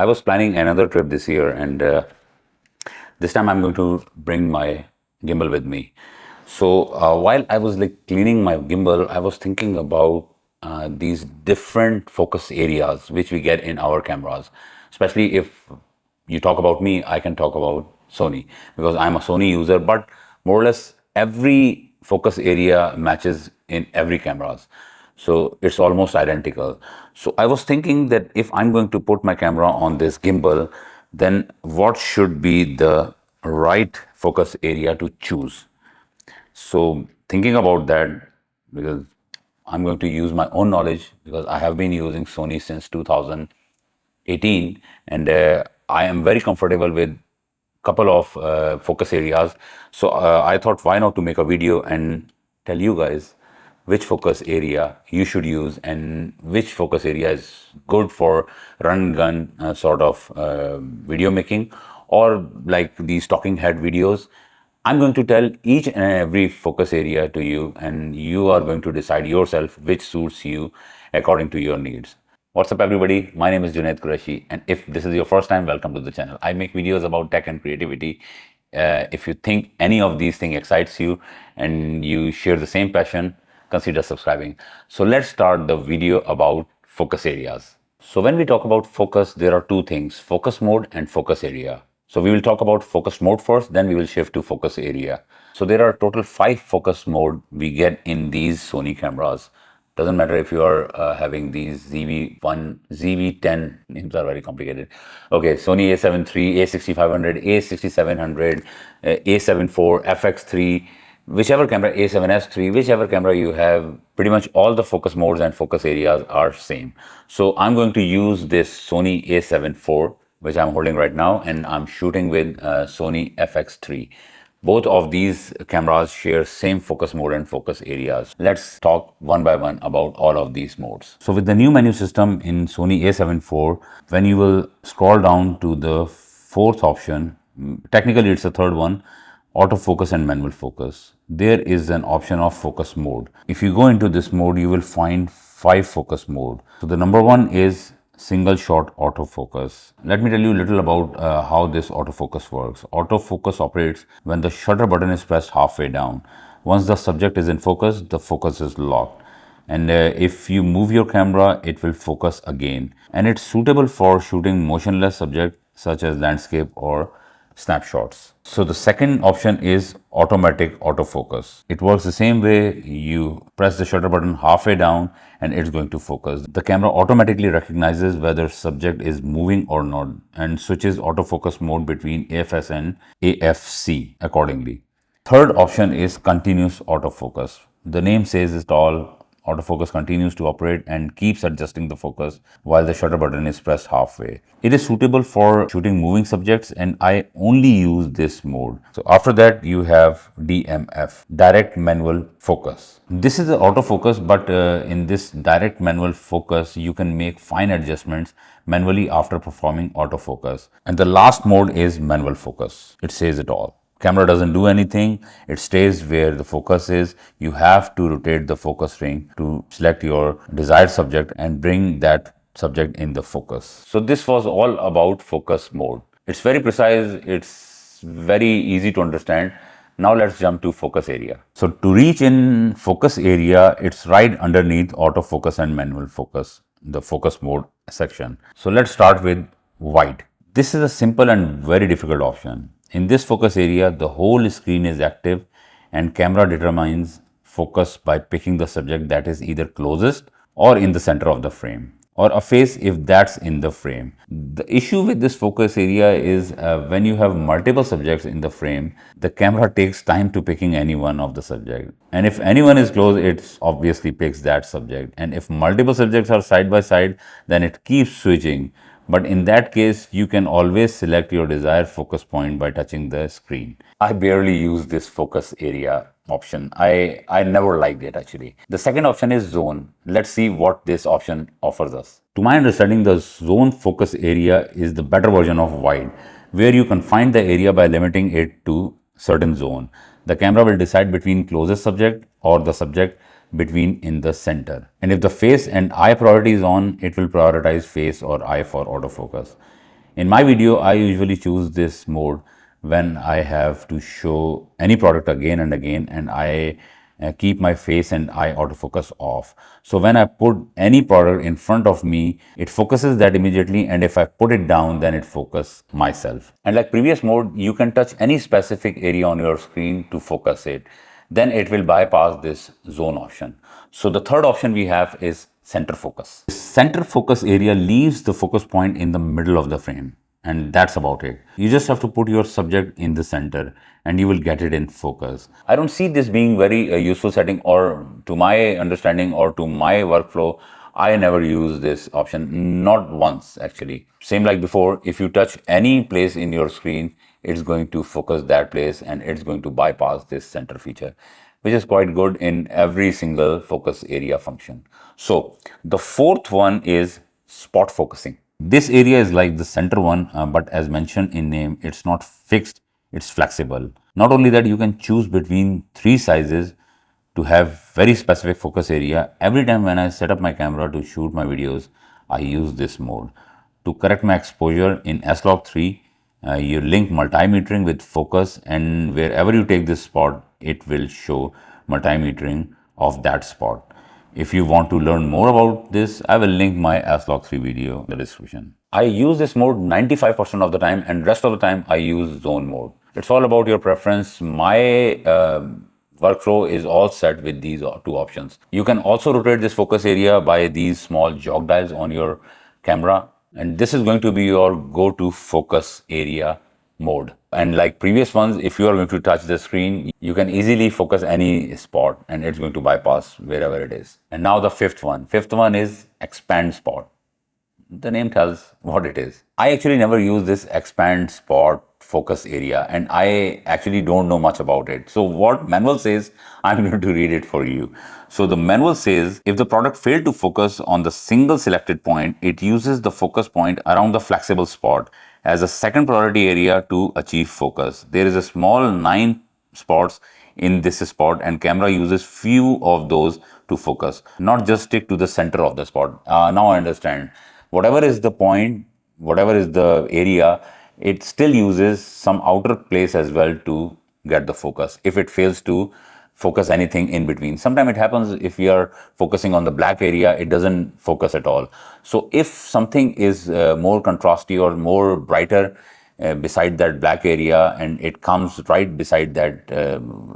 I was planning another trip this year, and this time I'm going to bring my gimbal with me. So while I was like cleaning my gimbal, I was thinking about these different focus areas which we get in our cameras. Especially if you talk about me, I can talk about Sony because I'm a Sony user. But more or less every focus area matches in every cameras. So it's almost identical. So I was thinking that if I'm going to put my camera on this gimbal, then what should be the right focus area to choose? So thinking about that, because I'm going to use my own knowledge, because I have been using Sony since 2018, and I am very comfortable with couple of focus areas. So I thought, why not to make a video and tell you guys which focus area you should use and which focus area is good for run and gun sort of video making, or like these talking head videos. I'm going to tell each and every focus area to you, and you are going to decide yourself which suits you according to your needs. What's up, everybody? My name is Junaid Qureshi, and if this is your first time, welcome to the channel. I make videos about tech and creativity. If you think any of these things excites you and you share the same passion, consider subscribing. So let's start the video about focus areas. So when we talk about focus, there are two things: focus mode and focus area. So we will talk about focus mode first, then we will shift to focus area. So there are total 5 focus mode we get in these Sony cameras. Doesn't matter if you are having these ZVE1, ZVE10, names are very complicated. Okay, Sony A7III, A6500, A6700, A7IV, FX3, whichever camera, A7S3, whichever camera you have, pretty much all the focus modes and focus areas are same. So I'm going to use this Sony A7IV, which I'm holding right now, and I'm shooting with Sony FX3. Both of these cameras share same focus mode and focus areas. Let's talk one by one about all of these modes. So with the new menu system in Sony A7 IV, when you will scroll down to the fourth option, technically it's the third one, autofocus and manual focus, there is an option of focus mode. If you go into this mode, you will find 5 focus mode. So the number one is single shot autofocus. Let me tell you a little about how this autofocus works. Autofocus operates when the shutter button is pressed halfway down. Once the subject is in focus, the focus is locked. And if you move your camera, it will focus again. And it's suitable for shooting motionless subjects such as landscape or snapshots. So the second option is automatic autofocus. It works the same way. You press the shutter button halfway down and it's going to focus. The camera automatically recognizes whether subject is moving or not and switches autofocus mode between AFS and AFC accordingly. Third option is continuous autofocus. The name says it all. Autofocus continues to operate and keeps adjusting the focus while the shutter button is pressed halfway. It is suitable for shooting moving subjects, and I only use this mode. So after that, you have DMF, direct manual focus. This is the autofocus, but in this direct manual focus, you can make fine adjustments manually after performing autofocus. And the last mode is manual focus. It says it all. Camera doesn't do anything, it stays where the focus is. You have to rotate the focus ring to select your desired subject and bring that subject in the focus. So this was all about focus mode. It's very precise, it's very easy to understand. Now let's jump to focus area. So to reach in focus area, it's right underneath autofocus and manual focus, the focus mode section. So let's start with wide. This is a simple and very difficult option. In this focus area, the whole screen is active and camera determines focus by picking the subject that is either closest or in the center of the frame, or a face if that's in the frame. The issue with this focus area is when you have multiple subjects in the frame, the camera takes time to picking any one of the subject. And if anyone is close, it obviously picks that subject. And if multiple subjects are side by side, then it keeps switching. But in that case, you can always select your desired focus point by touching the screen. I barely use this focus area option. I never liked it actually. The second option is zone. Let's see what this option offers us. To my understanding, the zone focus area is the better version of wide, where you can find the area by limiting it to certain zone. The camera will decide between closest subject or the subject between in the center. And if the face and eye priority is on, it will prioritize face or eye for autofocus. In my video, I usually choose this mode when I have to show any product again and again, and I keep my face and eye autofocus off. So when I put any product in front of me, it focuses that immediately, and if I put it down, then it focuses myself. And like previous mode, you can touch any specific area on your screen to focus it. Then it will bypass this zone option. So the third option we have is center focus. Center focus area leaves the focus point in the middle of the frame, and that's about it. You just have to put your subject in the center and you will get it in focus. I don't see this being very useful setting, or to my understanding or to my workflow, I never use this option, not once actually. Same like before, if you touch any place in your screen, it's going to focus that place and it's going to bypass this center feature, which is quite good in every single focus area function. So the fourth one is spot focusing. This area is like the center one, but as mentioned in name, it's not fixed, it's flexible. Not only that, you can choose between three sizes to have very specific focus area. Every time when I set up my camera to shoot my videos, I use this mode. To correct my exposure in S-Log3, you link multimetering with focus, and wherever you take this spot, it will show multimetering of that spot. If you want to learn more about this, I will link my S-Log3 video in the description. I use this mode 95% of the time, and rest of the time I use zone mode. It's all about your preference. My workflow is all set with these two options. You can also rotate this focus area by these small jog dials on your camera, and this is going to be your go-to focus area mode. And like previous ones, if you are going to touch the screen, you can easily focus any spot and it's going to bypass wherever it is. And now the fifth one. Fifth one is expand spot. The name tells what it is. I actually never use this expand spot focus area, and I actually don't know much about it. So what manual says, I'm going to read it for you. So the manual says, if the product failed to focus on the single selected point, it uses the focus point around the flexible spot as a second priority area to achieve focus. There is a small 9 spots in this spot, and camera uses few of those to focus, not just stick to the center of the spot. Now I understand. Whatever is the point, whatever is the area, it still uses some outer place as well to get the focus if it fails to focus anything in between. Sometimes it happens if we are focusing on the black area, it doesn't focus at all. So if something is more contrasty or more brighter beside that black area, and it comes right beside that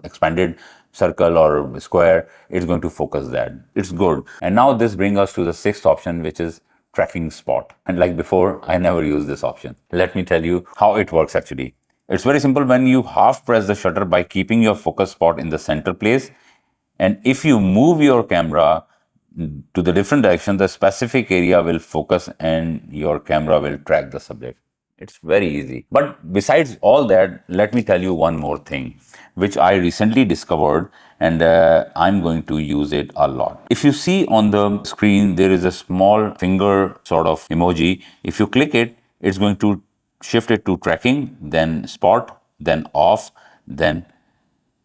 expanded circle or square, it's going to focus that. It's good. And now this brings us to the sixth option, which is tracking spot. And like before, I never use this option. Let me tell you how it works actually. It's very simple. When you half press the shutter by keeping your focus spot in the center place, and if you move your camera to the different direction, the specific area will focus and your camera will track the subject. It's very easy. But besides all that, let me tell you one more thing, which I recently discovered, and I'm going to use it a lot. If you see on the screen, there is a small finger sort of emoji. If you click it, it's going to shift it to tracking, then spot, then off, then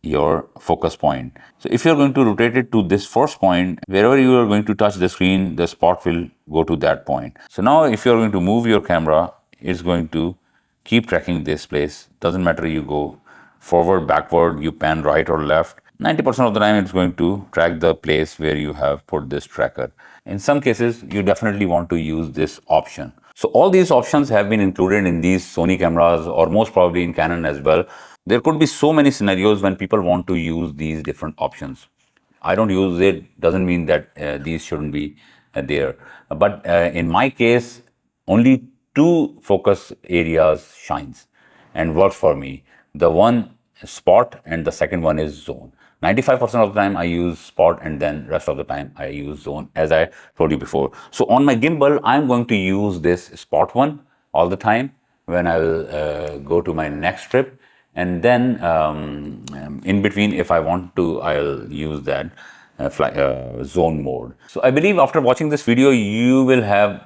your focus point. So if you're going to rotate it to this first point, wherever you are going to touch the screen, the spot will go to that point. So now if you're going to move your camera, it's going to keep tracking this place. Doesn't matter you go forward, backward, you pan right or left. 90% of the time it's going to track the place where you have put this tracker. In some cases, you definitely want to use this option. So all these options have been included in these Sony cameras, or most probably in Canon as well. There could be so many scenarios when people want to use these different options. I don't use it, doesn't mean that these shouldn't be there. But in my case, only two focus areas shines and works for me. The one spot and the second one is zone. 95% of the time I use spot, and then rest of the time I use zone, as I told you before. So on my gimbal, I'm going to use this spot one all the time when I'll go to my next trip. And then in between, if I want to, I'll use that zone mode. So I believe after watching this video, you will have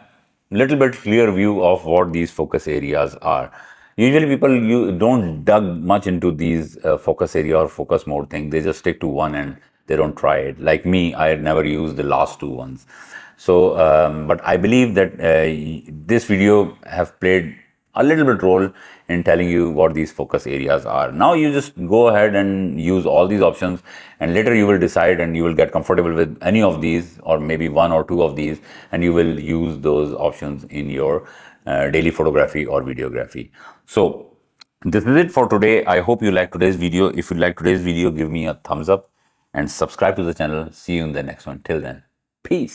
little bit clear view of what these focus areas are. Usually people don't dug much into these focus area or focus mode thing. They just stick to one and they don't try it. Like me, I never use the last two ones. So, but I believe that this video have played a little bit role in telling you what these focus areas are. Now you just go ahead and use all these options, and later you will decide and you will get comfortable with any of these, or maybe one or two of these, and you will use those options in your daily photography or videography. So this is it for today. I hope you liked today's video. If you like today's video, give me a thumbs up and subscribe to the channel. See you in the next one. Till then, peace.